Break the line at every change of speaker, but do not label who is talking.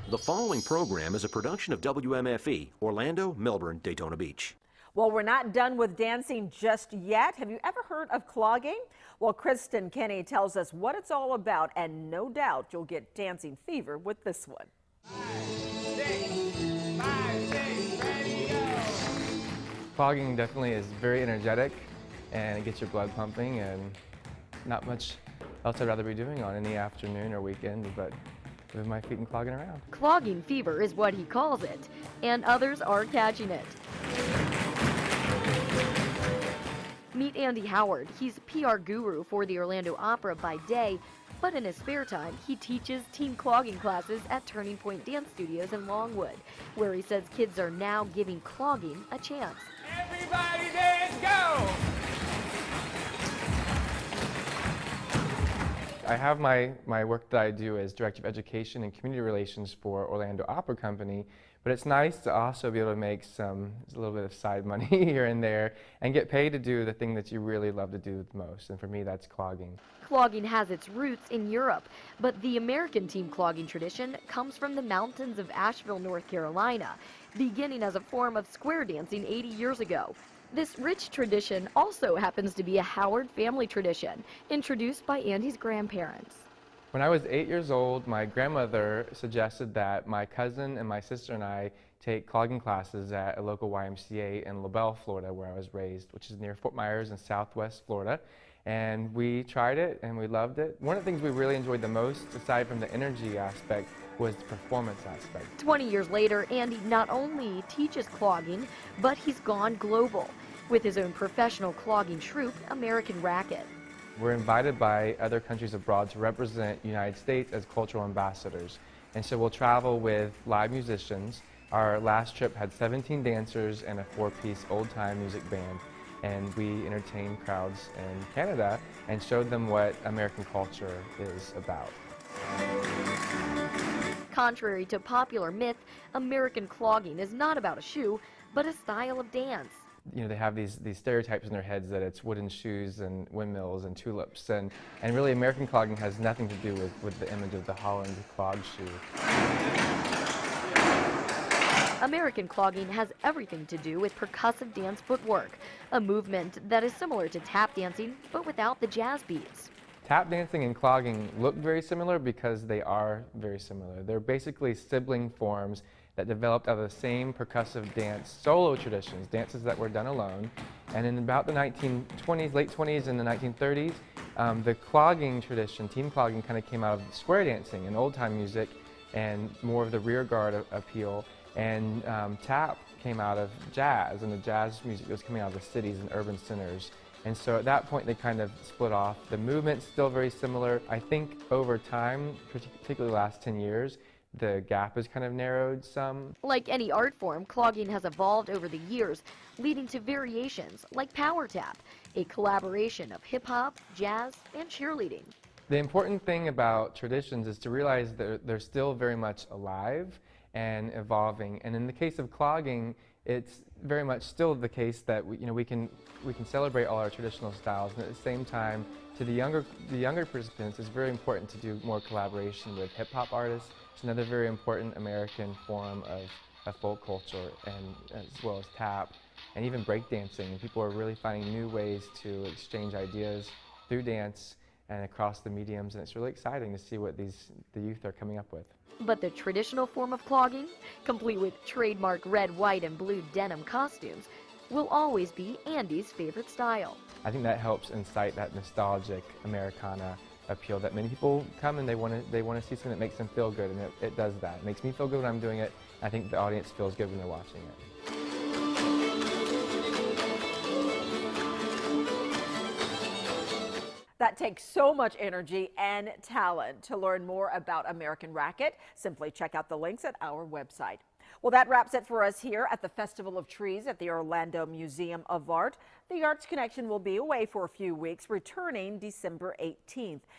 The following program is a production of WMFE, Orlando, Melbourne, Daytona Beach.
Well, we're not done with dancing just yet. Have you ever heard of clogging? Well, Kristen Kenny tells us what it's all about, and no doubt you'll get dancing fever with this one.
5, 6, ready, go!
Clogging definitely is very energetic, and it gets your blood pumping, and not much else I'd rather be doing on any afternoon or weekend, but with my feet and clogging around.
Clogging fever is what he calls it, and others are catching it. Meet Andy Howard. He's a PR guru for the Orlando Opera by day, but in his spare time, he teaches team clogging classes at Turning Pointe Dance Studios in Longwood, where he says kids are now giving clogging a chance.
Everybody dance, go!
I have my work that I do as Director of Education and Community Relations for Orlando Opera Company, but it's nice to also be able to make a little bit of side money here and there and get paid to do the thing that you really love to do the most, and for me that's clogging.
Clogging has its roots in Europe, but the American team clogging tradition comes from the mountains of Asheville, North Carolina, beginning as a form of square dancing 80 years ago. This rich tradition also happens to be a Howard family tradition, introduced by Andy's grandparents.
When I was 8 years old, my grandmother suggested that my cousin and my sister and I take clogging classes at a local YMCA in LaBelle, Florida, where I was raised, which is near Fort Myers in southwest Florida. And we tried it and we loved it. One of the things we really enjoyed the most, aside from the energy aspect, was the performance aspect.
20 years later, Andy not only teaches clogging, but he's gone global with his own professional clogging troupe, American Racket.
We're invited by other countries abroad to represent the United States as cultural ambassadors. And so we'll travel with live musicians. Our last trip had 17 dancers and a 4-piece old-time music band. And we entertained crowds in Canada and showed them what American culture is about.
Contrary to popular myth, American clogging is not about a shoe, but a style of dance.
You know, they have these stereotypes in their heads that it's wooden shoes and windmills and tulips, and really American clogging has nothing to do with the image of the Holland clog shoe.
American clogging has everything to do with percussive dance footwork, a movement that is similar to tap dancing, but without the jazz beats.
Tap dancing and clogging look very similar because they are very similar. They're basically sibling forms that developed out of the same percussive dance solo traditions, dances that were done alone. And in about the 1920s, late 20s and the 1930s, the clogging tradition, team clogging, kind of came out of square dancing and old-time music and more of the rear guard appeal. And tap came out of jazz, and the jazz music was coming out of the cities and urban centers. And so at that point they kind of split off. The movement's still very similar. I think over time, particularly the last 10 years, the gap has kind of narrowed some.
Like any art form, clogging has evolved over the years, leading to variations like power tap, a collaboration of hip-hop, jazz, and cheerleading.
The important thing about traditions is to realize that they're still very much alive and evolving. And in the case of clogging, it's very much still the case that we can celebrate all our traditional styles, and at the same time, to the younger participants, it's very important to do more collaboration with hip-hop artists. It's another very important American form of folk culture, and as well as tap, and even breakdancing. And people are really finding new ways to exchange ideas through dance and across the mediums, and it's really exciting to see what the youth are coming up with.
But the traditional form of clogging, complete with trademark red, white, and blue denim costumes, will always be Andy's favorite style.
I think that helps incite that nostalgic Americana appeal that many people come and they want to see something that makes them feel good, and it does that. It makes me feel good when I'm doing it. I think the audience feels good when they're watching it.
That takes so much energy and talent. To learn more about American Racket, simply check out the links at our website. Well, that wraps it for us here at the Festival of Trees at the Orlando Museum of Art. The Arts Connection will be away for a few weeks, returning December 18th.